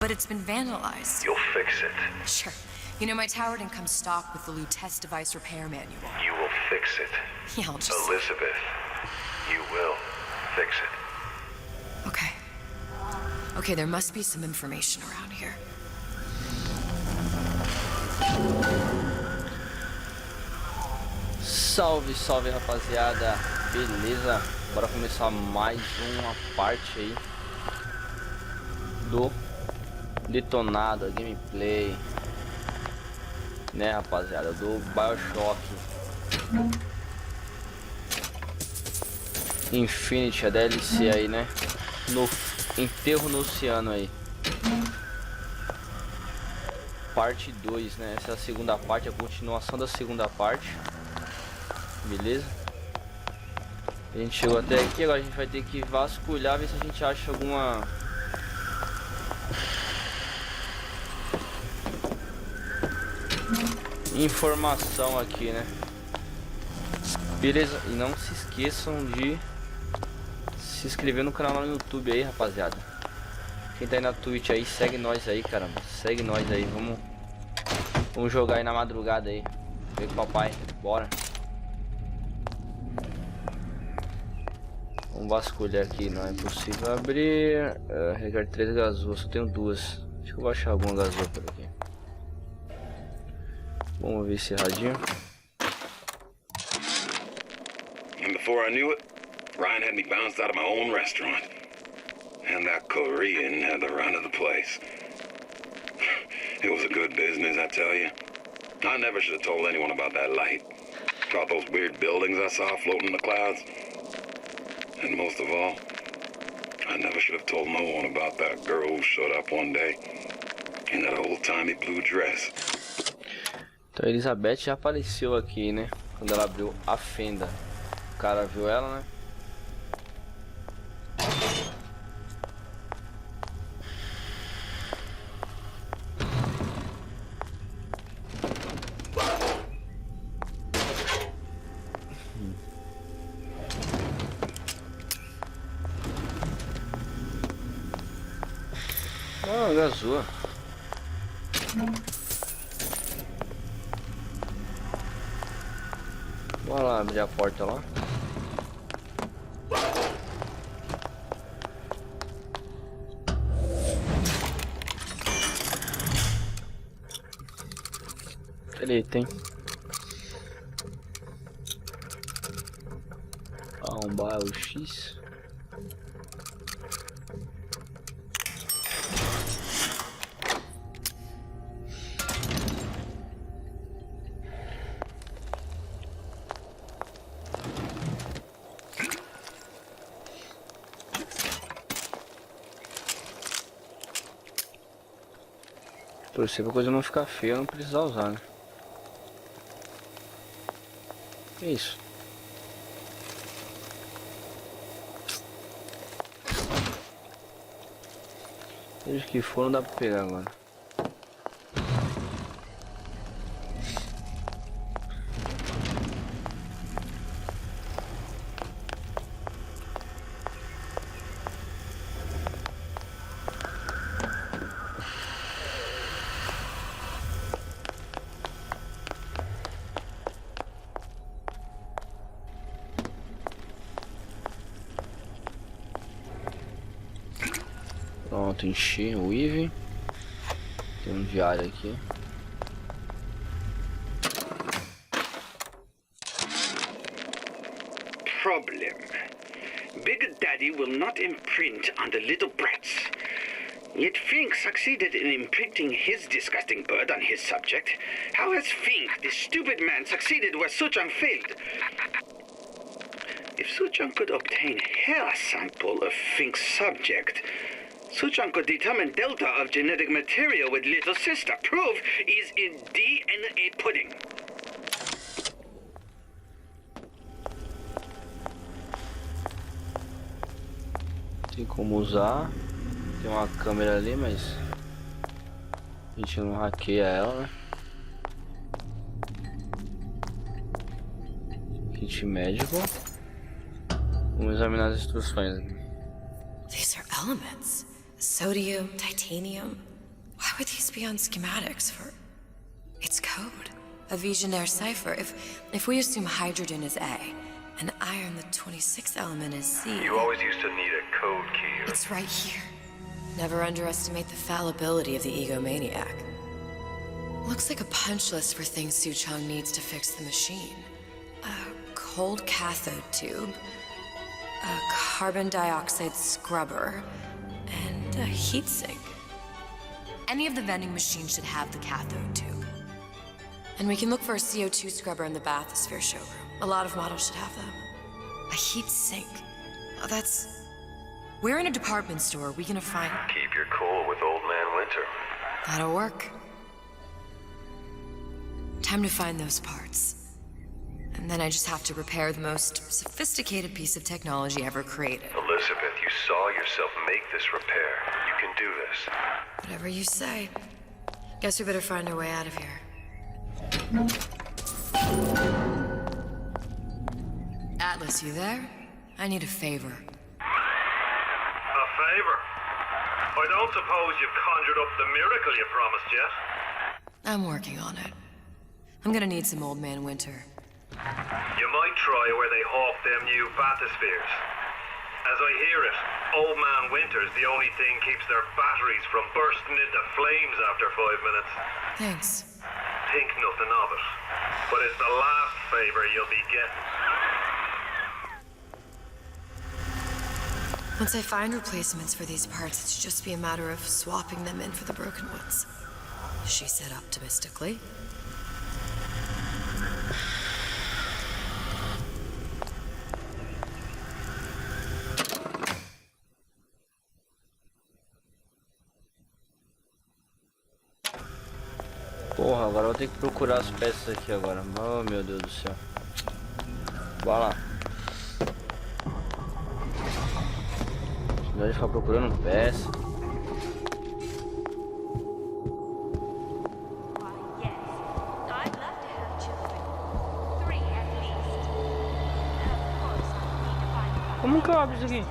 but it's been vandalized. You'll fix it. Sure. You know, my tower didn't come stocked with the loot test device repair manual. You will fix it. Yeah, I'll just... Elisabeth, you will fix it. Okay. Okay, there must be some information around here. Salve, salve rapaziada, beleza? Bora começar mais uma parte aí do detonado, gameplay, né rapaziada, do Bioshock Infinity, a DLC aí, né? No enterro no oceano aí. Parte 2, né? Essa é a segunda parte, a continuação da segunda parte. Beleza? A gente chegou até aqui, agora a gente vai ter que vasculhar, ver se a gente acha alguma informação aqui, né? Beleza? E não se esqueçam de se inscrever no canal lá no YouTube aí, rapaziada. Quem tá aí na Twitch aí, segue nós aí, caramba. Segue nós aí, vamos jogar aí na madrugada aí. Vem com o papai, bora. Vamos vasculhar aqui, não é possível abrir. Regar 3 gasoas, só tenho 2. Acho que eu vou achar alguma gasoa por aqui. Vamos ver esse radinho. And before I knew it, Ryan had me bounced out of my own restaurant. And that Korean had the run of the place. It was a good business, I tell you. I never should have told anyone about that light. About those weird buildings I saw floating in the clouds. And most of all, I never should have told no one about that girl who showed up one day in that old-timey blue dress. Então a Elisabeth já apareceu aqui, né? Quando ela abriu a fenda. O cara viu ela, né? Ah, gasoa. Bora lá abrir a porta lá. Eita, hein? Arrombar o X. Torcer pra coisa não ficar feia, não precisar usar, né? Que isso? Seja que for, não dá pra pegar agora. Pronto, enchi o IV. Tem um diário aqui. Problem. Big Daddy will not imprint on the little brats. Yet Fink succeeded in imprinting his disgusting bird on his subject. How has Fink, this stupid man, succeeded where Suchang failed? If Suchang could obtain hair sample of Fink's subject, Suchang could determine delta of genetic material with little sister. Proof is in DNA pudding. Tem como usar. Tem uma câmera ali, mas a gente não hackeia ela, né? Kit médico. Vamos examinar as instruções aqui. These are elements. Sodium, titanium. must be on schematics for... It's code. A Visionaire cipher. If we assume hydrogen is A, and iron, the 26th element, is C... You always used to need a code key. It's right here. Never underestimate the fallibility of the egomaniac. Looks like a punch list for things Suchong needs to fix the machine. A cold cathode tube, a carbon dioxide scrubber, and a heatsink. Any of the vending machines should have the cathode tube. And we can look for a CO2 scrubber in the bathysphere showroom. A lot of models should have them. A heatsink. Oh, that's... We're in a department store. We can find... Keep your cool with Old Man Winter. That'll work. Time to find those parts. And then I just have to repair the most sophisticated piece of technology ever created. Elisabeth, you saw yourself make this repair. You can do this. Whatever you say. Guess we better find our way out of here. Atlas, you there? I need a favor. A favor? I don't suppose you've conjured up the miracle you promised yet? I'm working on it. I'm gonna need some Old Man Winter. You might try where they hawk them new bathyspheres. As I hear it, Old Man Winter's the only thing keeps their batteries from bursting into flames after 5 minutes. Thanks. Think nothing of it. But it's the last favor you'll be getting. Once I find replacements for these parts, it's just be a matter of swapping them in for the broken ones. She said optimistically. Porra, agora eu vou ter que procurar as peças aqui agora. Oh, meu Deus do céu. Vai lá. Melhor ficar procurando peça. Como que eu abro isso aqui?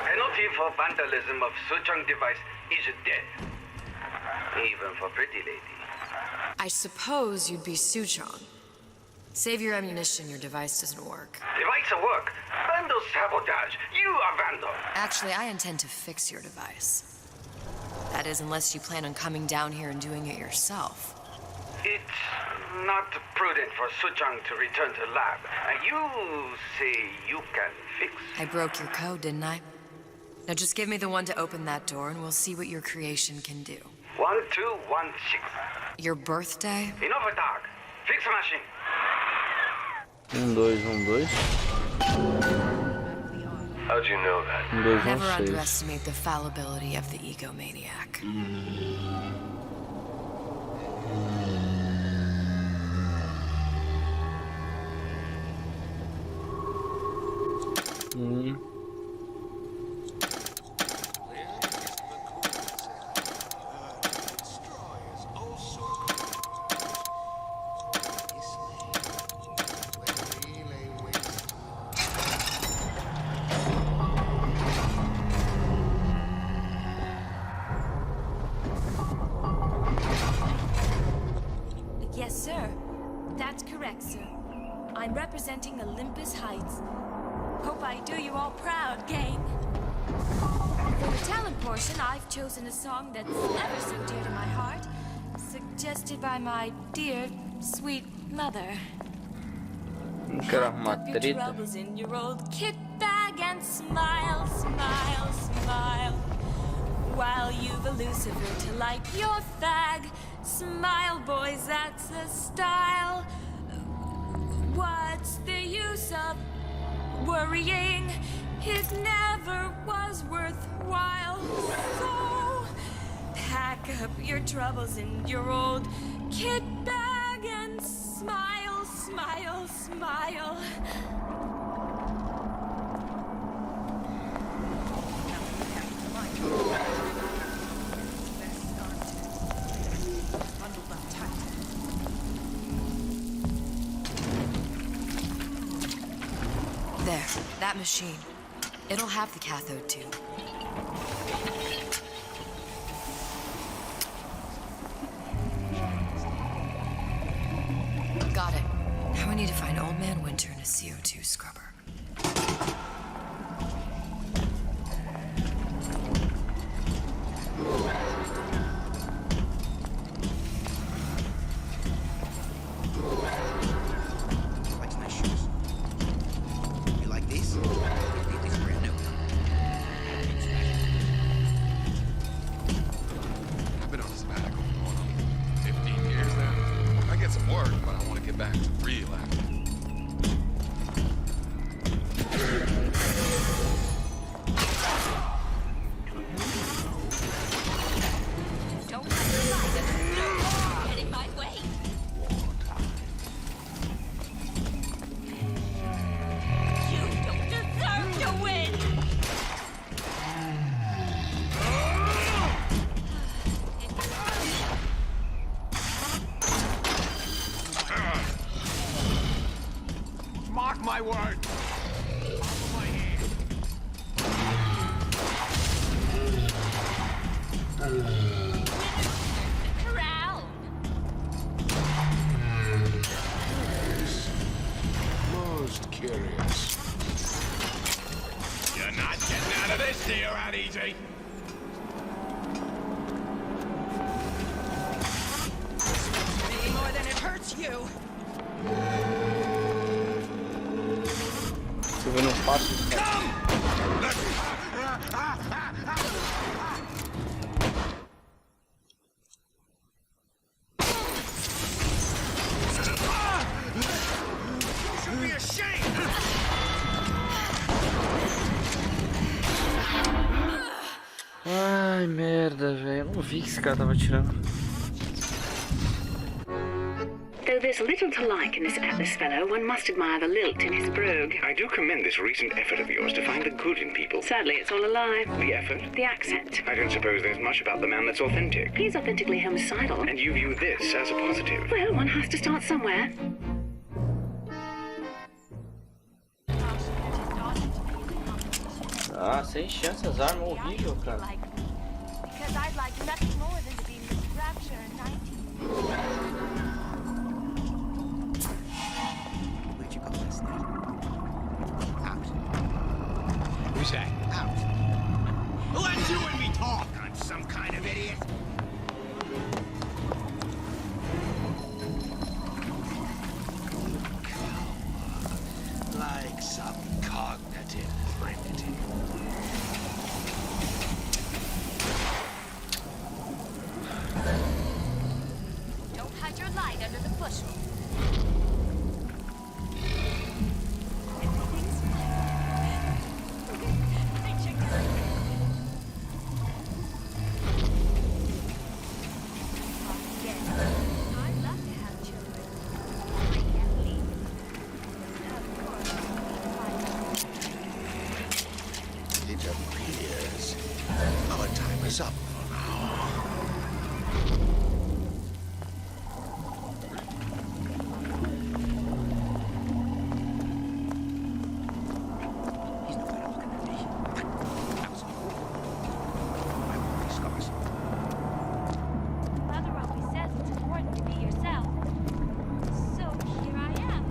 Penalty for vandalism of Suchong device is death. Even for pretty lady. I suppose you'd be Suchong. Save your ammunition, your device doesn't work. Device at work. Vandal sabotage. You are vandal. Actually, I intend to fix your device. That is, unless you plan on coming down here and doing it yourself. It's not prudent for Suchong to return to lab. You say you can fix? I broke your code, didn't I? Now just give me the one to open that door and we'll see what your creation can do. 1216. Your birthday? Enough of talk. Fix the machine. 1, 2, 1, 2. How'd you know that? 1, 2, 1, Never 6. underestimate the fallibility of the egomaniac. Yes, sir. That's correct, sir. I'm representing Olympus Heights. Hope I do you all proud, gang. For the talent portion, I've chosen a song that's ever so dear to my heart, suggested by my dear, sweet mother. Não quero arrumar Pack up your treta. troubles in your old kit bag and smile, smile, smile. While you've a lucifer to light your fag. Smile, boys, that's the style. What's the use of worrying? It never was worthwhile. So pack up your troubles in your old kit bag and smile, smile, smile. There, that machine. It'll have the cathode tube. enter in a CO2 scrubber. Likes nice shoes. You like these? These are brand new. I've been on a sabbatical for going on 15 years now. I get some work, but I want to get back to real acting. Don't let your light get in my way. You don't deserve to win. Mark my word! Follow my hand. Corral. Most curious. You're not getting out of this deal that easy. Me more than it hurts you. Se eu ver, não faço isso, cara. Should be ashamed. Ai, merda, velho. Eu não vi que esse cara tava tirando. Though there's little to like in this Atlas fellow, one must admire the lilt in his brogue. I do commend this recent effort of yours to find the good in people. Sadly, it's all a lie. The effort? The accent. I don't suppose there's much about the man that's authentic. He's authentically homicidal. And you view this as a positive. Well, one has to start somewhere. Ah, sem chance, as armas horrível, cara. Because I'd like nothing more than to be Miss Rapture in 19. Where'd you go last night? Out. Who's that? Out. Let you and me talk! I'm some kind of idiot. Like some cognitive primitive. Don't hide your light under the bushel. Everything's fine. I checked everything. Again, I'd love to have children. I can't leave. Of course, It appears our time is up for now. He's not better looking than me. That was all. I want these scars. Mother always says it's important to be yourself. So here I am,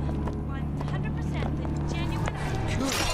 100% the genuine artist.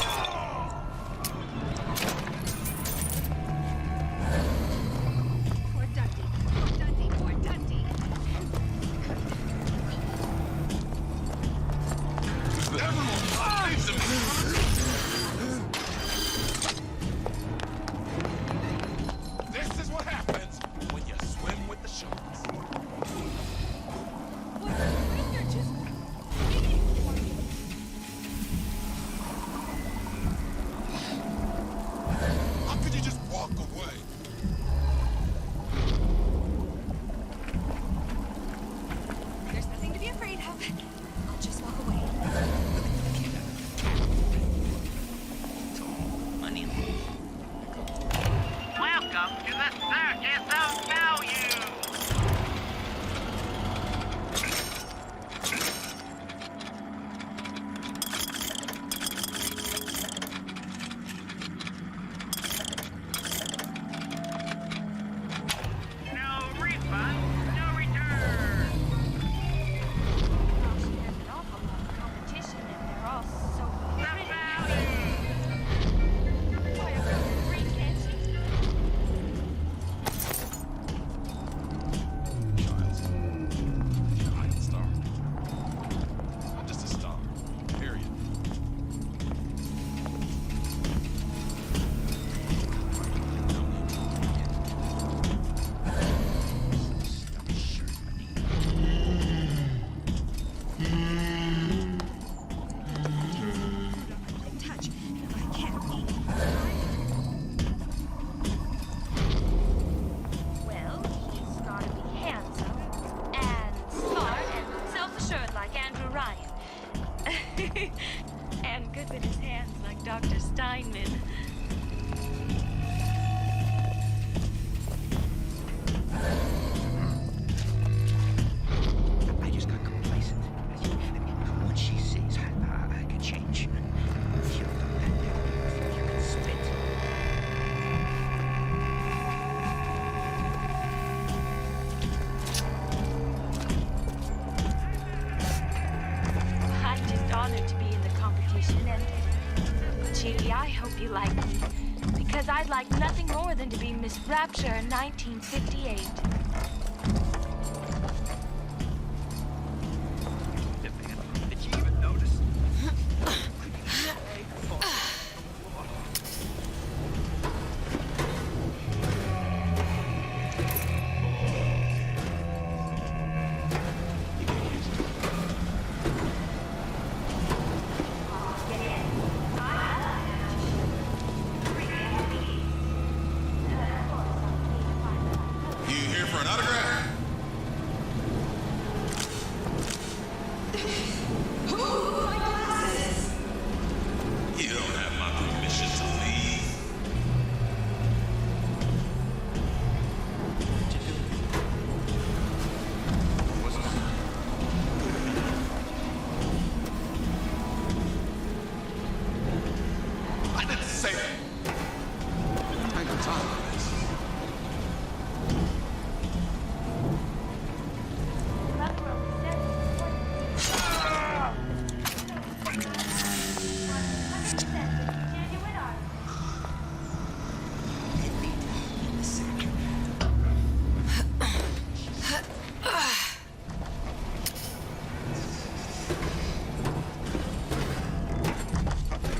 I'd like nothing more than to be Miss Rapture in 1958. Did you even notice? You here for an autograph? You don't have my permission to leave. I didn't say that. I ain't got time for this.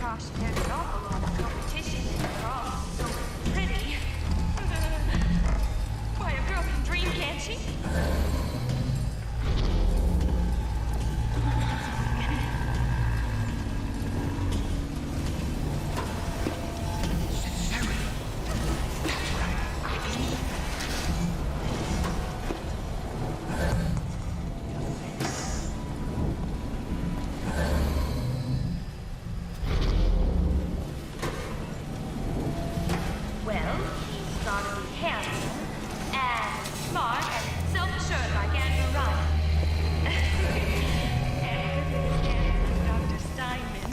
Gosh, there's an awful lot of competition and they're all so pretty. Why, a girl can dream, can't she? Well, he's gotta be handsome and smart and self-assured like Andrew Ryan. And good as Dr. Steinman.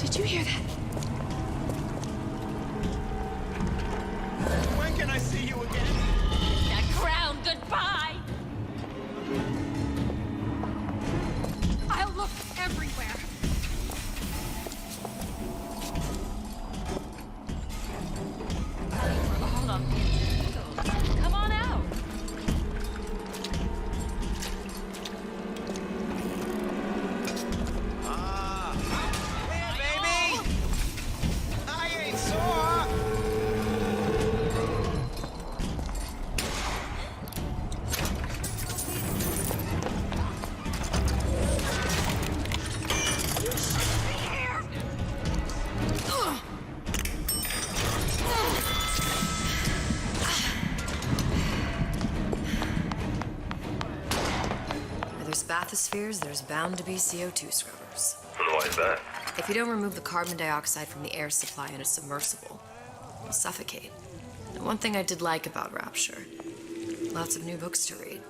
Did you hear that? When can I see you again? That crown goodbye! I'll look everywhere. Hold on, come on out. Hey, baby! I ain't sore! Where there's bathyspheres, there's bound to be CO2 scrubbers. And why is that? If you don't remove the carbon dioxide from the air supply in a submersible, you'll suffocate. And one thing I did like about Rapture, lots of new books to read.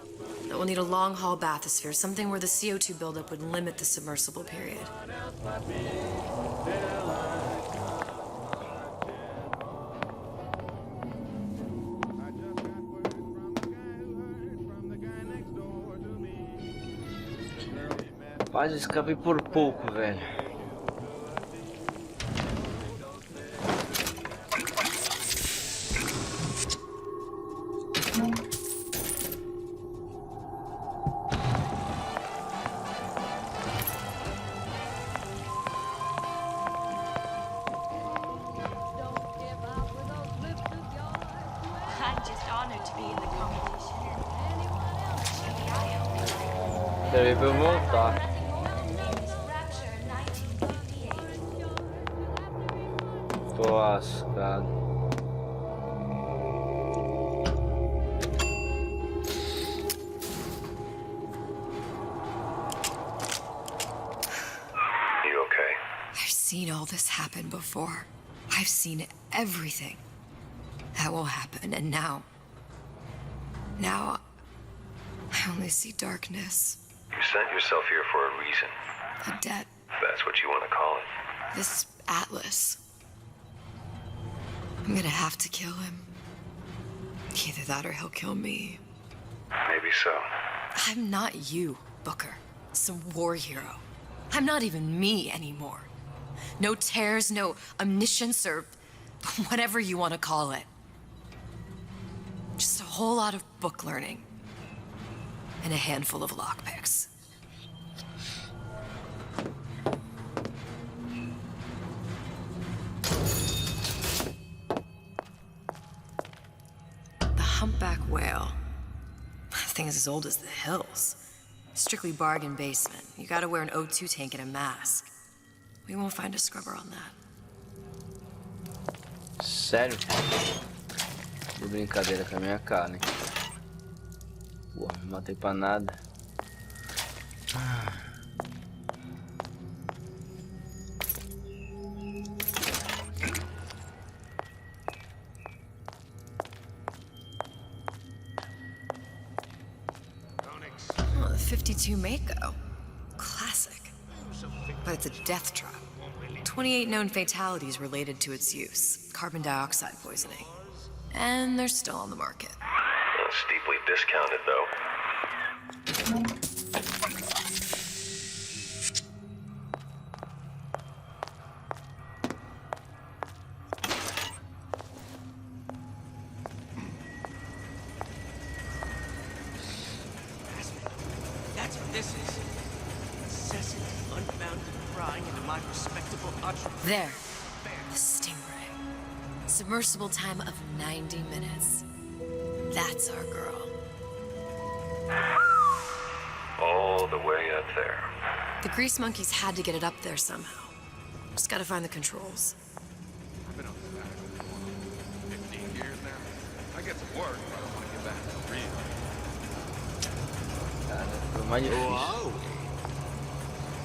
That will need a long-haul bathysphere, something where the CO2 buildup would limit the submersible period. Quase escapei por pouco, velho. I'm just honored to be in the competition. Maybe I help. Peraí pra eu voltar. Nothing more than to be Miss Rapture in 1958. Tô lascado. You okay? I've seen all this happen before. I've seen everything. That will happen, and now I only see darkness. You sent yourself here for a reason. A debt. That's what you want to call it. This Atlas. I'm gonna have to kill him. Either that or he'll kill me. Maybe so. I'm not you, Booker. Some war hero. I'm not even me anymore. No tears, no omniscience, or whatever you want to call it. Just a whole lot of book learning. And a handful of lockpicks. The humpback whale. That thing is as old as the hills. Strictly bargain basement. You gotta wear an O2 tank and a mask. We won't find a scrubber on that. Sério? De brincadeira com a minha cara, hein? Pô, não matei pra nada. Oh, the 52 Mako. Classic. But it's a death trap. 28 known fatalities related to its use. Carbon dioxide poisoning. And they're still on the market. Steeply discounted, though. That's what this is. Incessant, unbounded prying into my respectable utterance. There. The Stingray. Submersible time of 90 minutes. That's our girl. All the way up there. The grease monkeys had to get it up there somehow. Just gotta find the controls. I've been on sabbatical for 15 years now. I get some work, but I want to get back to real. Cara, foi mais Who difícil. are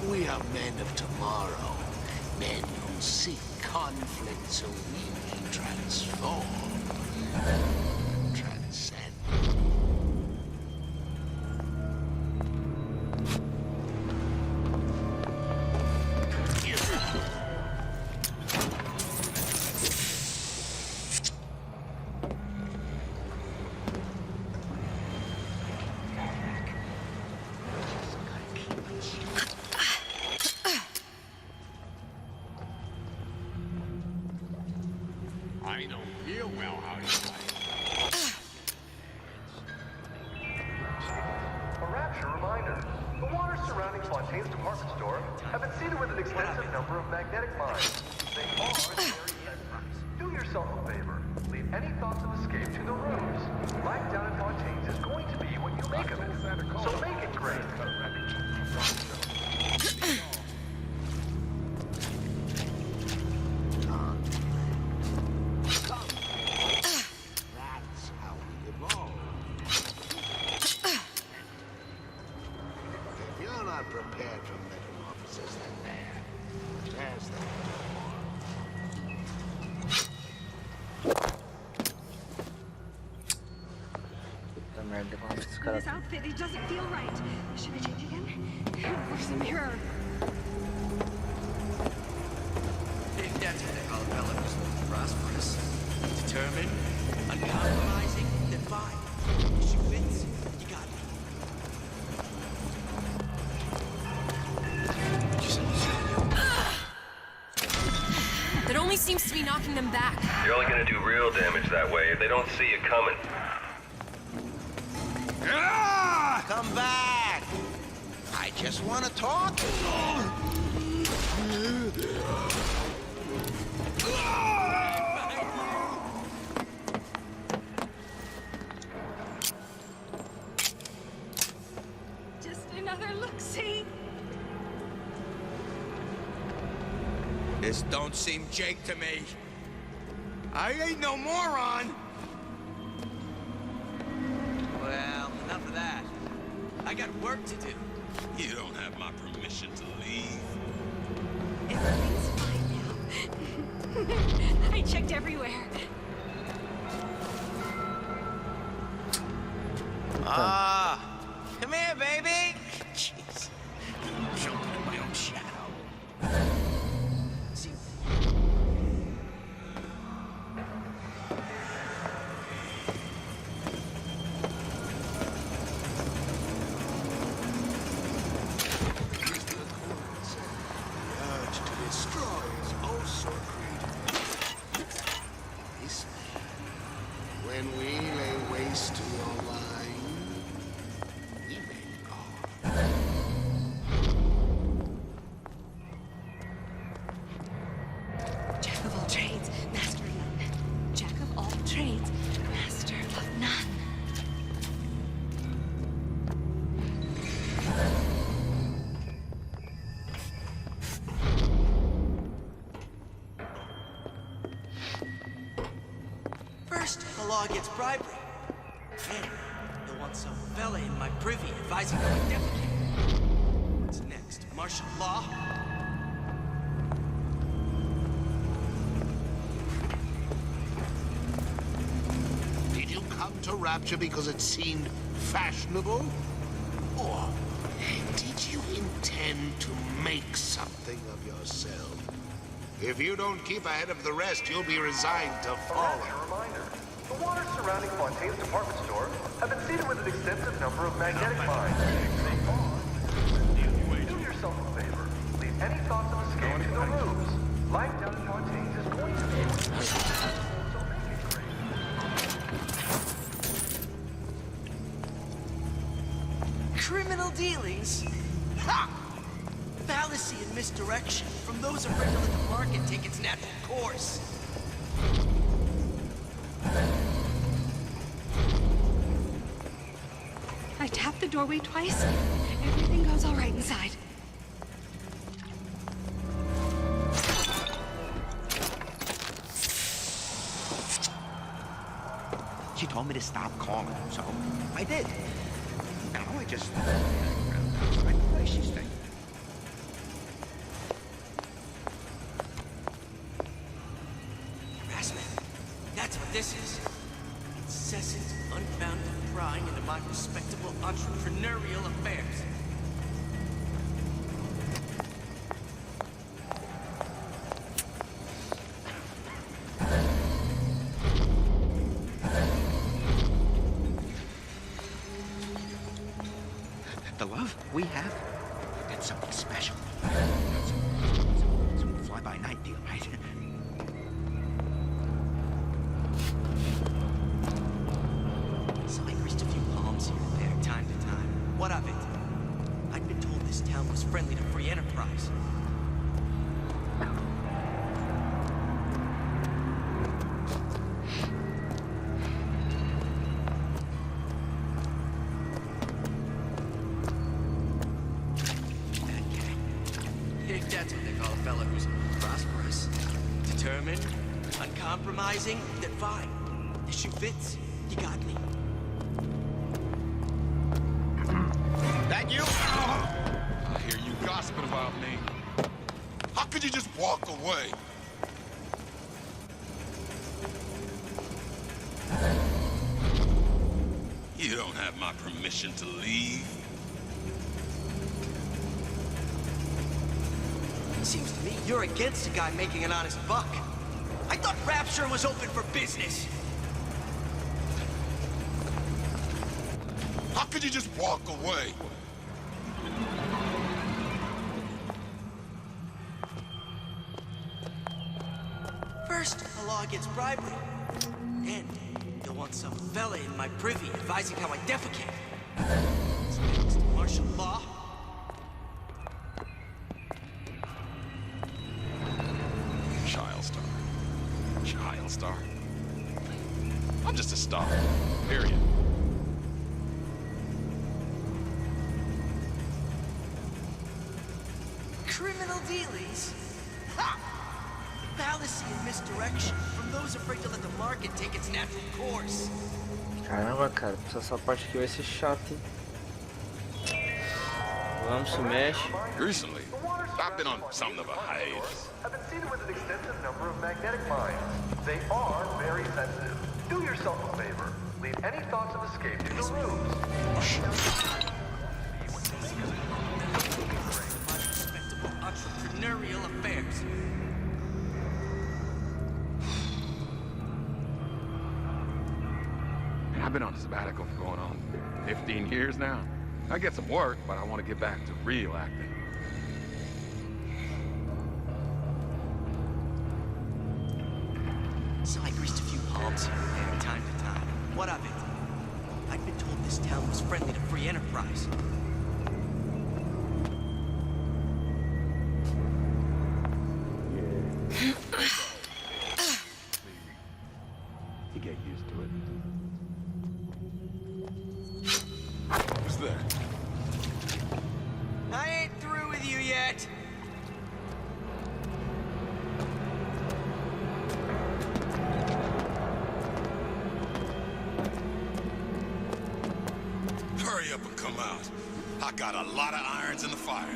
we? We are men of tomorrow. Men who seek conflict so we may transform. Transcend. I know real well how to fight. A rapture reminder. The waters surrounding Fontaine's department store have been seeded with an extensive number of magnetic mines. They are very dangerous. Do yourself a favor. Leave any thoughts of escape to the rooms. Life down at Fontaine's is going to be what you make of it. So make it great. That's how we evolve. If you're not prepared for metamorphosis, then there's the Puta merda, como esses caras. This outfit, it doesn't feel right. Should I change again? Where's the mirror? If that's what they call a fella who's prosperous, determined, uncompromising, then fine. If she wins, you got me. That only seems to be knocking them back. You're only gonna do real damage that way if they don't see you coming. Come back! I just want to talk. Just another look-see. This don't seem Jake to me. I ain't no moron. Well, enough of that. I got work to do. You don't have my permission to leave. Everything's fine now. I checked everywhere. Ah, come here, baby. Jeez, I'm jumping in my own shadow. See, Urge to destroy Can we lay waste to your line? We may go. Jack of all trades, master of none. Jack of all trades, master of none. First, the law gets bribery. Then, you'll want some fella in my privy advising how I defecate. What's next? Martial law? Did you come to Rapture because it seemed fashionable? Or did you intend to make something of yourself? If you don't keep ahead of the rest, you'll be resigned to follow. Reminder. The waters surrounding Fontaine's department store have been seeded with an extensive number of magnetic mines. Do yourself a favor. Leave any thoughts of escape to the roofs. Life down in Fontaine's is going to be so make it great. Criminal dealings? Ha! Fallacy and misdirection from those afraid to let the market take its natural course. I tap the doorway twice. Everything goes all right inside. She told me to stop calling, so I did. Now I just... she's staying. Harassment. That's what this is. Incessant, unbounded prying into my respectable entrepreneurial affairs. The love we have, that's something special. Some fly-by-night deal, right? So I greased a few palms here and there, time to time. What of it? I'd been told this town was friendly to free enterprise. If that's what they call a fella who's prosperous, determined, uncompromising, then fine. The shoe fits. You got me. That you? I hear you gossiping about me. How could you just walk away? You don't have my permission to leave. Seems to me you're against a guy making an honest buck. I thought Rapture was open for business. How could you just walk away? First, the law gets bribery. Then, you'll want some fella in my privy advising how I defecate. What's next? Martial law? Child star. I'm just a star. Period. Criminal dealings? Ha! Fallacy and misdirection from those afraid to let the market take its natural course. Caramba, cara, essa parte aqui vai ser chata, hein? Vamos, se mexe. Recently, I've been on something of a hiatus. Have been seeded with an extensive number of magnetic mines. They are very sensitive. Do yourself a favor. Leave any thoughts of escape to the roofs. My respectable entrepreneurial affairs. I've been on a sabbatical for going on 15 years now. I get some work, but I want to get back to real acting. So I greased a few Palms, and time to time. What of it? I'd been told this town was friendly to free enterprise. You get used to it. Who's that? I ain't through with you yet. Hurry up and come out. I got a lot of irons in the fire.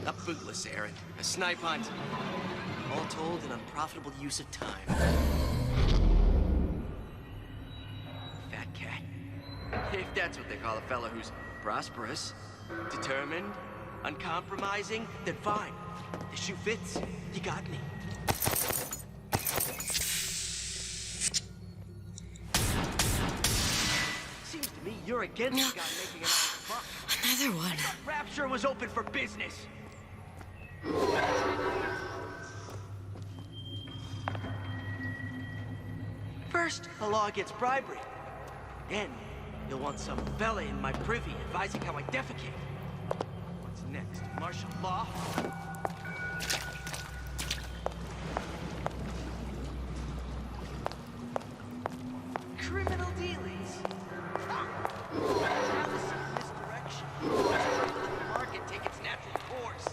A bootless errand, a snipe hunt. All told, an unprofitable use of time. Fat cat. If that's what they call a fellow who's prosperous, determined, uncompromising, then fine. The shoe fits. You got me. Seems to me you're against the guy making an honest buck. Another one. Rapture was open for business. First, the law gets bribery. Then, you'll want some fella in my privy advising how I defecate. What's next? Martial law? Criminal dealings? Malice in misdirection. Let the market take its natural course.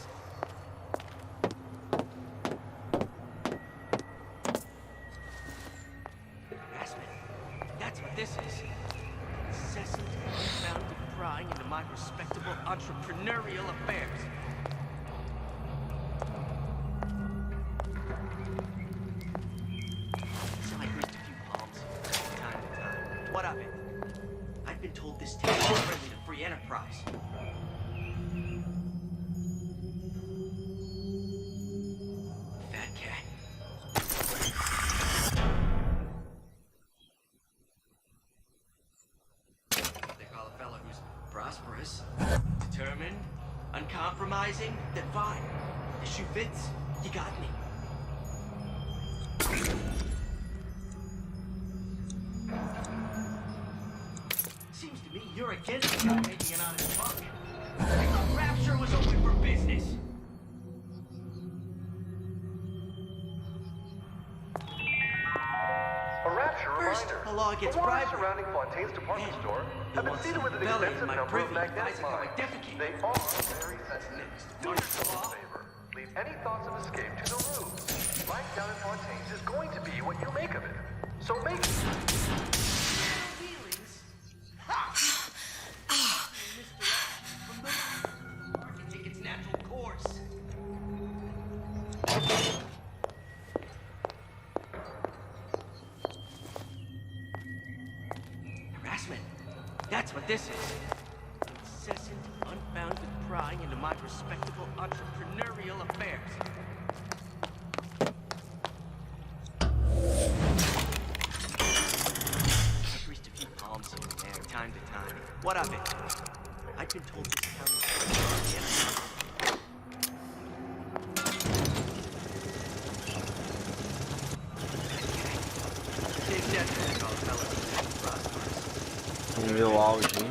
Harassment. That's what this is. Incessant, unfounded prying into my respectable entrepreneurial affairs. So I greased a few palms, time to time. What of it? I've been told this town is friendly to free enterprise. Fat cat. They call a fellow who's prosperous, determined, uncompromising, then fine. The shoe fits. You got me. Seems to me you're against the guy making an honest buck. I thought Rapture was open for business. A rapture First, reminder. the law gets the waters bribery. surrounding Fontaine's department Then, store you'll have been want seeded some with an belly extensive in my number privy of magnetic advising how I mines. defecate. They are very sensitive. Do Martial yourself law? a favor. Leave any thoughts of escape to the ruse. Life down in Fontaine's is going to be what you make of it. So make it. Feelings? Ha! Misdirection. The market take its natural course. Harassment. That's what this is. Incessant, unfounded prying into my respectable entrepreneurial affairs. I greased a few palms here and there, time to time. What of it? I've been told this town was Big death to call a fellow who's prosperous. No meu auge, hein?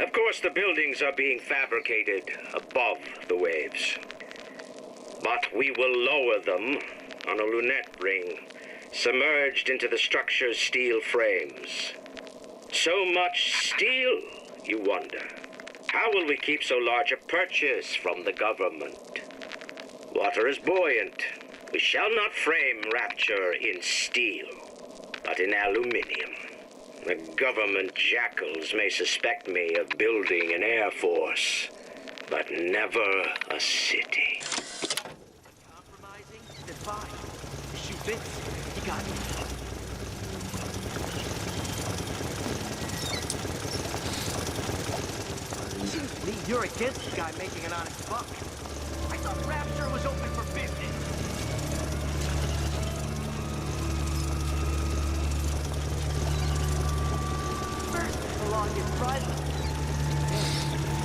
Of course, the buildings are being fabricated above the waves. But we will lower them on a lunette ring, submerged into the structure's steel frames. So much steel, you wonder. How will we keep so large a purchase from the government? Water is buoyant. We shall not frame Rapture in steel, but in aluminium. The government jackals may suspect me of building an air force, but never a city. Compromising? Then fine. The shoe fits. You got me. Seems to me you're against the guy making an honest buck. I thought Rapture was open for business. First, the law gets private. Then,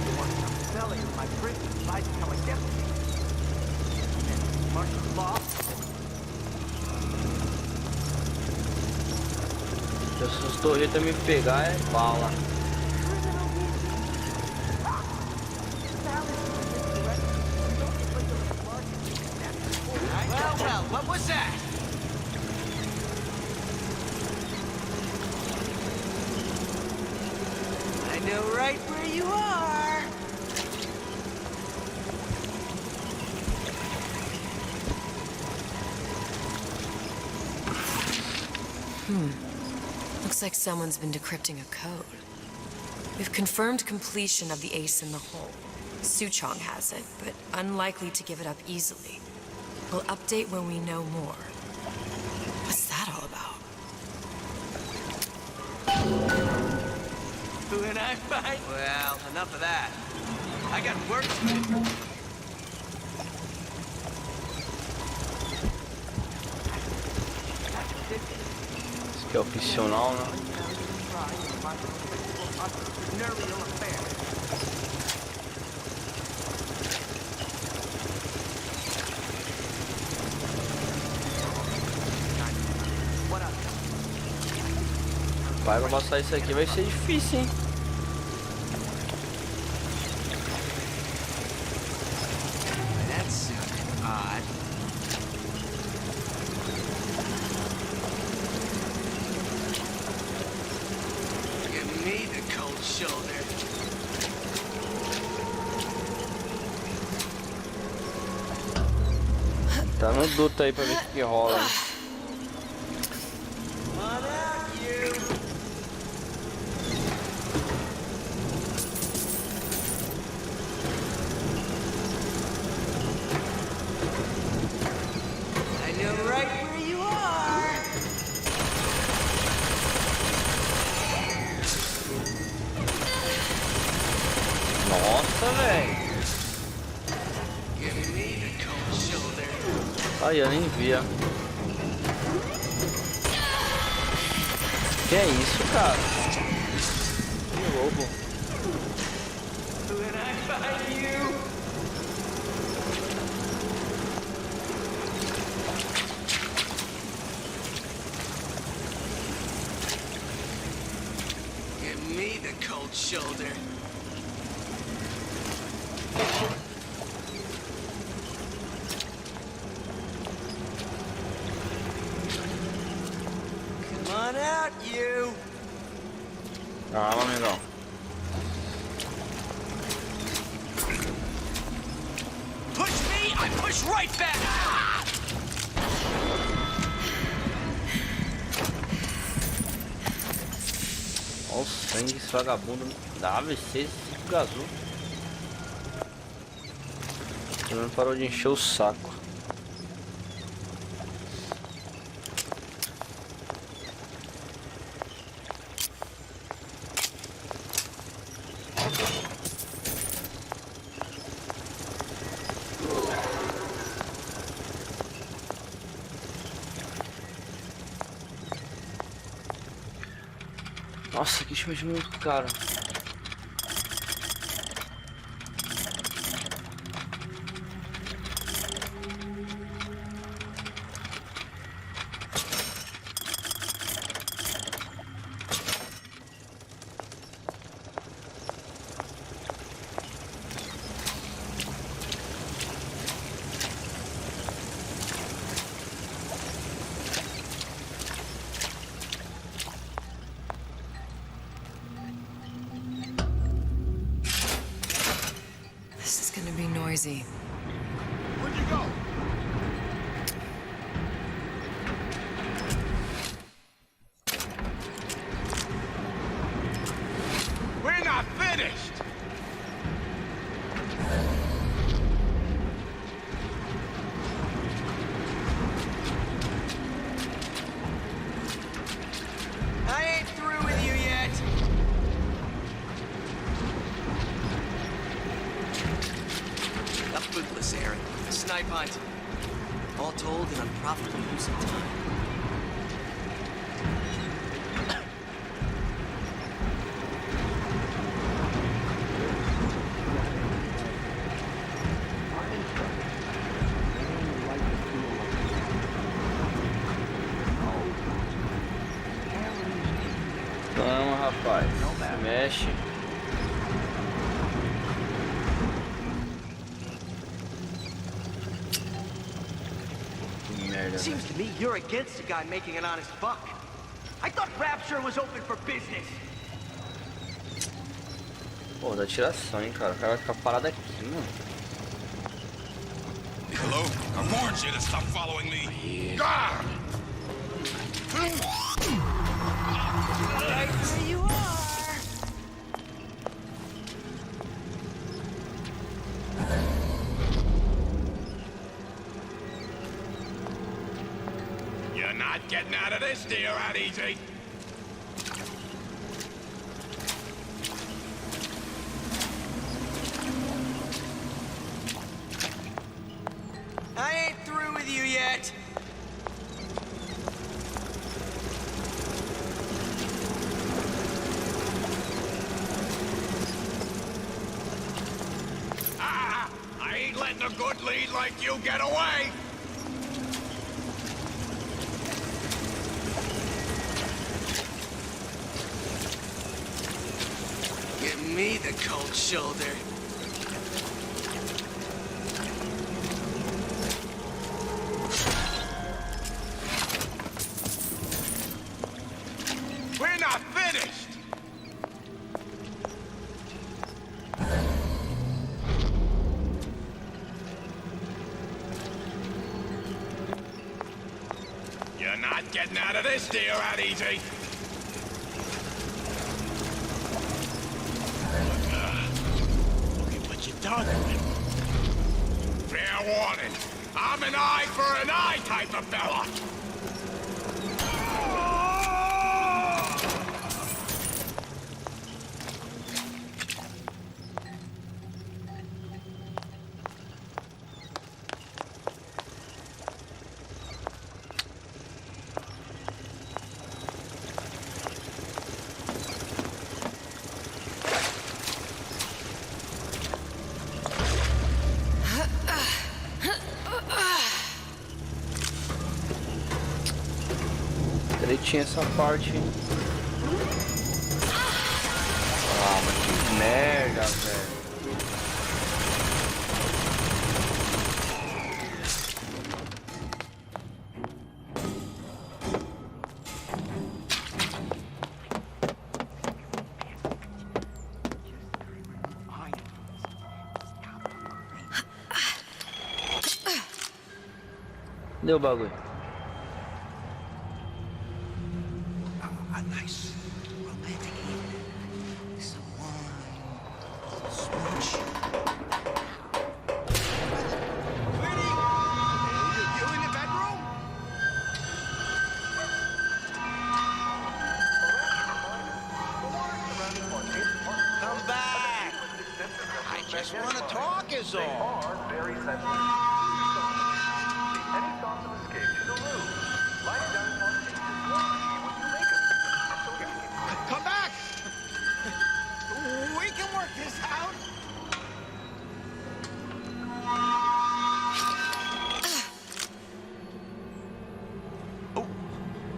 you want some belly of my prison decided how I get them. And martial law. Se essas torretas me pegar é bala. Well, what was that? I know right where you are. Looks like someone's been decrypting a code. We've confirmed completion of the ace in the hole. Suchong has it, but unlikely to give it up easily. We'll update when we know more. What's that all about? When I find... Well, enough of that. I got work to do. Isso aqui é opcional, né? Vai, pra passar isso aqui vai ser difícil, hein? That's odd. Give me the cold shoulder. Tá no duto aí pra ver o que rola. Nossa, velho. Ai, eu nem via. Que é isso, cara? Que louco. Give me the cold shoulder. Come on out, you. Calma, amigão. Push me, I push right back. Olha o sangue desse vagabundo da AVC, esse gazu. Ele não parou de encher o saco. Nossa, que time muito caro. Noisy. Where'd you go? We're not finished. I ain't through with you yet. A fruitless errand, a snipe hunt. All told, an unprofitable use of time. Vai, se mexe. Que merda. Seems to me you're against a guy making an honest buck. I thought Rapture was open for business. Pô, dá tiração, hein, cara. O cara vai ficar parado aqui, mano. Hello? I warned you to stop following me. God! Right where you are. You're not getting out of this deal that easy. I ain't through with you yet. I ain't letting a good lead like you get away. Give me the cold shoulder. We're not finished. You're not getting out of this deal that easy. Look at what you done. Fair warning. I'm an eye for an eye type of fella. Tinha essa parte. Ah, mas que merda, velho. Deu o bagulho.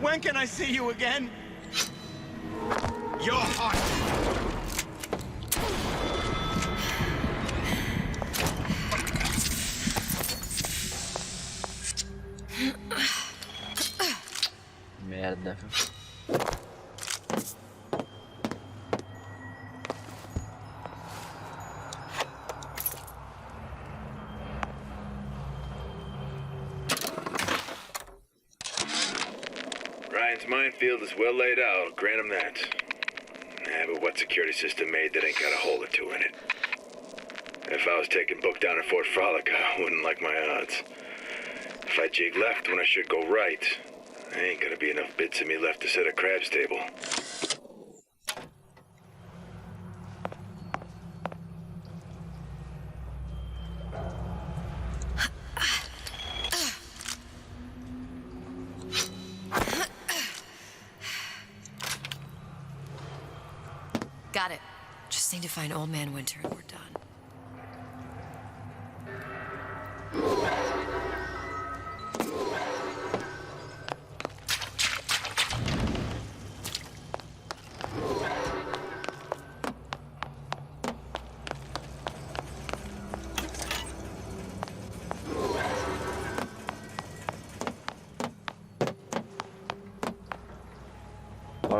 When can I see you again? You're hot. Merda. Ryan's minefield is well laid out, grant him that. But what security system made that ain't got a hole or two in it? If I was taking book down at Fort Frolic, I wouldn't like my odds. If I jig left when I should go right, there ain't gonna be enough bits of me left to set a crab's table. Got it. Just need to find Old Man Winter and we're done.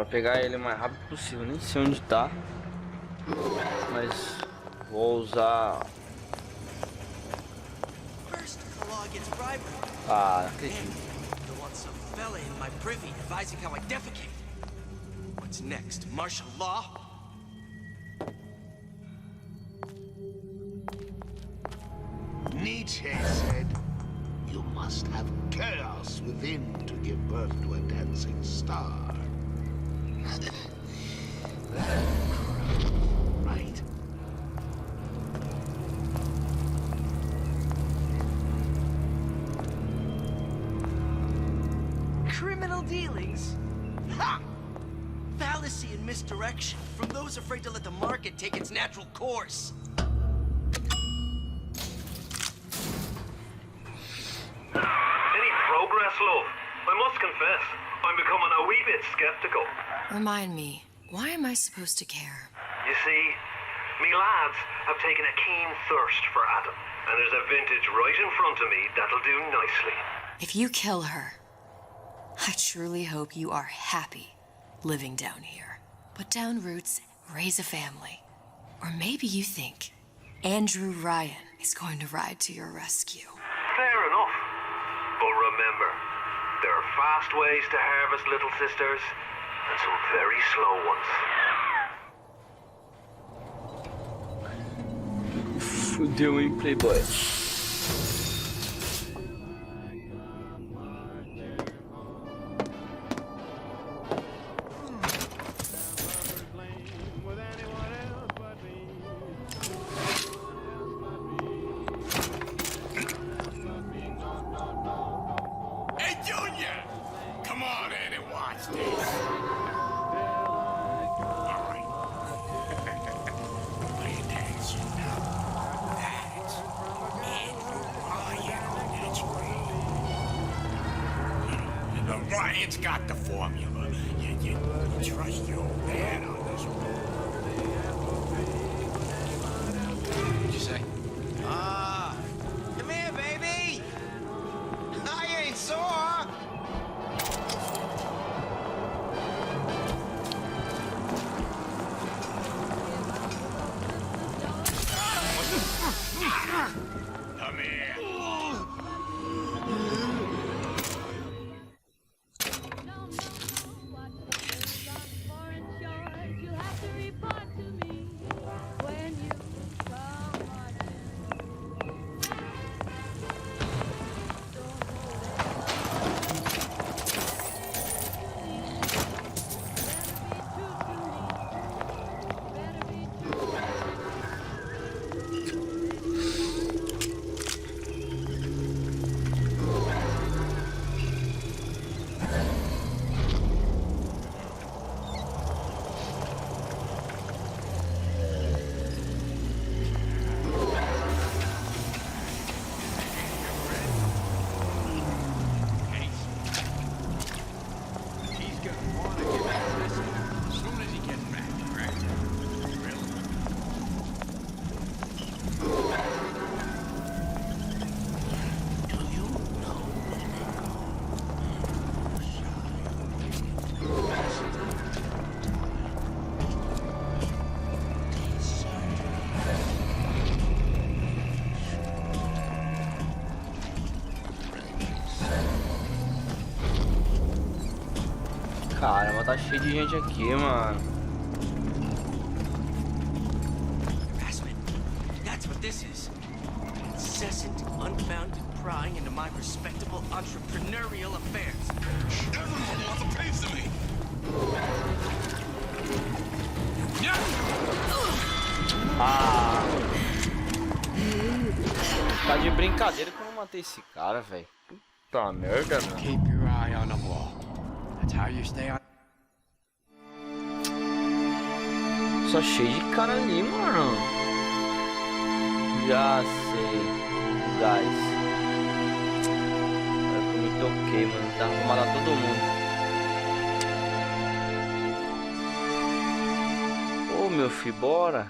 Bora pegar ele o mais rápido possível. Nem sei onde tá. Mas vou usar... Ah, não acredito. What's next? Martial law? Nietzsche said, you must have chaos within to give birth to a dancing star. Right. Criminal dealings? Ha! Fallacy and misdirection from those afraid to let the market take its natural course. Any progress, love? I must confess, I'm becoming a wee bit skeptical. Remind me, why am I supposed to care? You see, me lads have taken a keen thirst for Adam, and there's a vintage right in front of me that'll do nicely. If you kill her, I truly hope you are happy living down here. Put down roots, raise a family. Or maybe you think Andrew Ryan is going to ride to your rescue. Fair enough. But remember, there are fast ways to harvest little sisters, and some very slow ones. Fudeu, hein, Playboy. Ryan's got the formula. You trust your old man on this one. What'd you say? Come here, baby! I ain't sore! Come here. Caramba, tá cheio de gente aqui, mano. Harassment. That's what this is. Incessant, unbounded prying into my respectable entrepreneurial affairs. Everyone wants a piece of me. Ah. Tá de brincadeira que eu não matei esse cara, velho. Puta merda, mano. Keep your eye on the wall. That's how you stay on. Só cheio de cara ali, mano. Já sei. Gás. Agora que eu me toquei, mano. Dá pra matar todo mundo. Ô, meu filho, bora.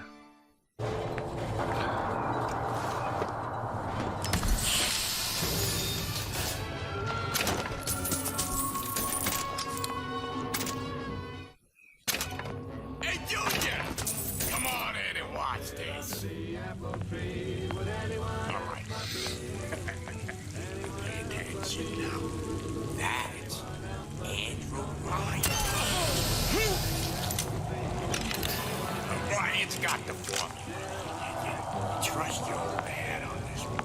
trust your old head on this one.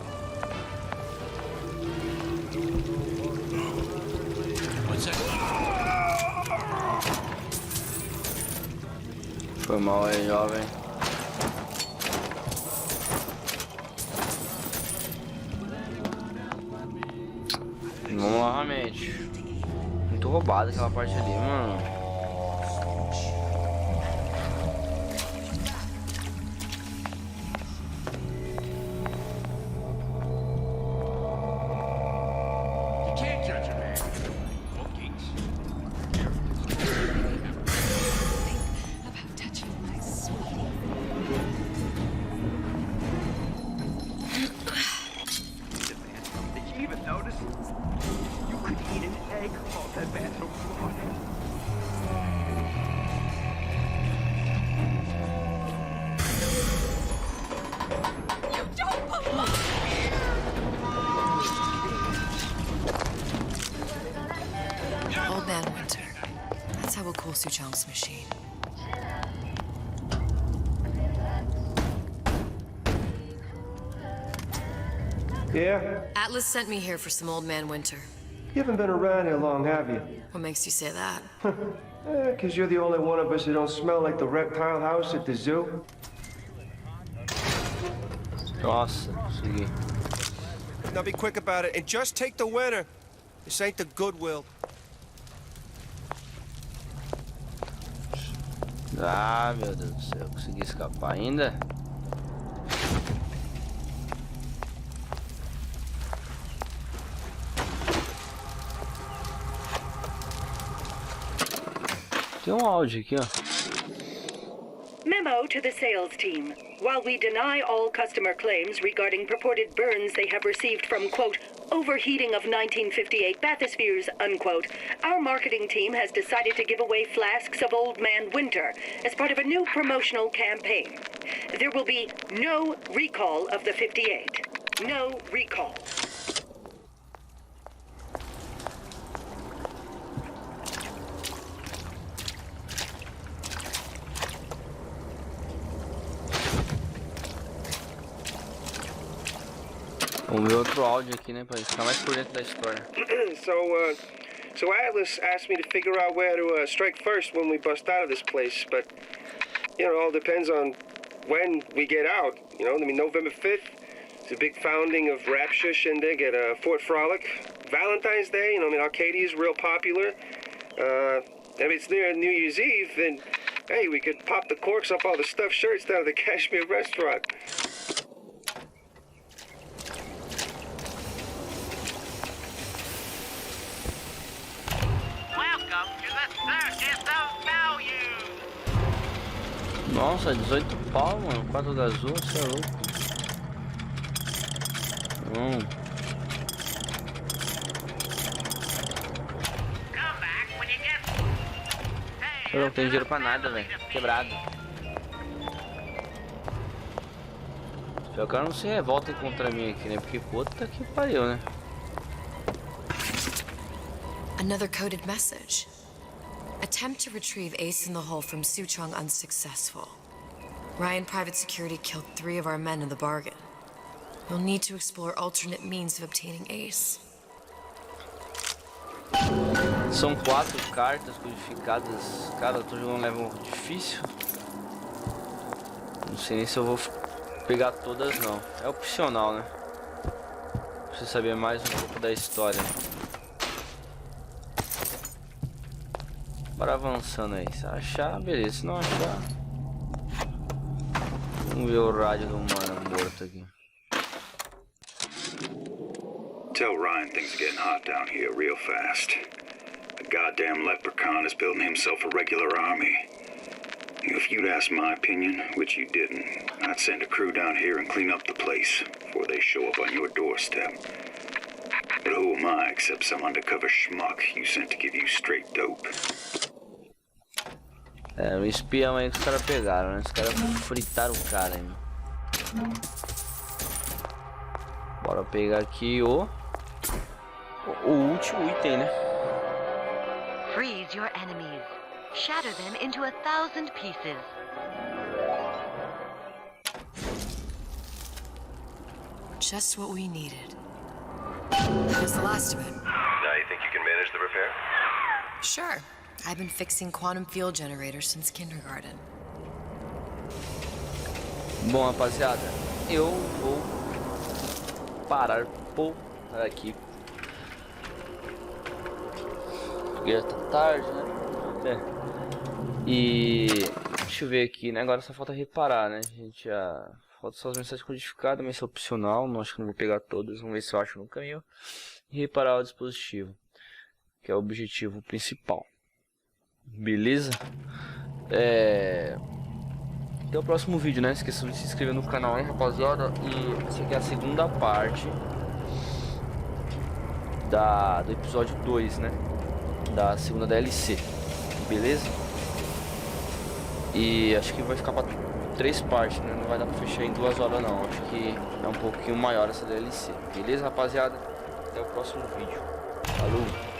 What's that? Foi mal aí, jovem. Vamos lá, realmente. Muito roubado aquela parte ali, mano. Old Man Winter. That's how we'll cool Suchong's machine. Yeah? Atlas sent me here for some Old Man Winter. You haven't been around here long, have you? What makes you say that? 'Cause you're the only one of us who don't smell like the reptile house at the zoo. Nossa, consegui. Now be quick about it and just take the winner. This ain't the Goodwill. Ah, meu Deus do céu, consegui escapar ainda? Tem áudio aqui, ó. Memo to the sales team. While we deny all customer claims regarding purported burns they have received from, quote, overheating of 1958 bathyspheres, unquote, our marketing team has decided to give away flasks of Old Man Winter as part of a new promotional campaign. There will be no recall of the 58. No recall. Vamos ver outro áudio aqui, né, pra ficar mais por dentro da história. So Atlas asked me to figure out where to strike first when we bust out of this place, but, you know, it all depends on when we get out, you know? I mean, November 5th is a big founding of Rapture shindig at Fort Frolic. Valentine's Day, you know, I mean, Arcadia is real popular. If it's near New Year's Eve, then, hey, we could pop the corks off all the stuffed shirts down at the Kashmir restaurant. Nossa, 18 pau, mano. 4 da azul, você é louco. Eu não tenho dinheiro pra nada, velho. Quebrado. Pior que ela não se revolta contra mim aqui, né? Porque puta que pariu, né? Another coded message. Attempt to retrieve Ace in the Hole from Suchong unsuccessful. Ryan Private Security killed 3 of our men in the bargain. You'll need to explore alternate means of obtaining Ace. São 4 cartas codificadas. Cara, eu tô jogando um level difícil. Não sei nem se eu vou pegar todas, não. É opcional, né? Preciso saber mais um pouco da história. Bora avançando aí. Se achar, beleza. Se não achar, vamos ver o rádio do mano morto aqui. Tell Ryan things are getting hot down here real fast. The goddamn leprechaun is building himself a regular army. If you'd asked my opinion, which you didn't, I'd send a crew down here and clean up the place before they show up on your doorstep. But who am I except some undercover schmuck you sent to give you straight dope? É, um espião aí que os caras pegaram, né? Os caras fritaram o cara ainda. Bora pegar aqui o último item, né? Freeze your enemies. Shatter them into 1,000 pieces. just what we needed. How's the last of it? Now you think you can manage the repair? Sure. I've been fixing quantum field generators since kindergarten. Bom, rapaziada, eu vou parar por aqui. Porque já tá tarde, né? E deixa eu ver aqui, né? Agora só falta reparar, né? A gente já falta só as mensagens codificadas, mas isso é opcional. Não acho que não vou pegar todas. Vamos ver se eu acho no caminho. E reparar o dispositivo, que é o objetivo principal. Beleza? Até o próximo vídeo, né? Esqueçam de se inscrever no canal, hein, rapaziada. E essa aqui é a segunda parte do episódio 2, né? Da segunda DLC. Beleza? E acho que vai ficar pra 3 partes, né? Não vai dar pra fechar em 2 horas não. Acho que é um pouquinho maior essa DLC. Beleza, rapaziada? Até o próximo vídeo. Falou!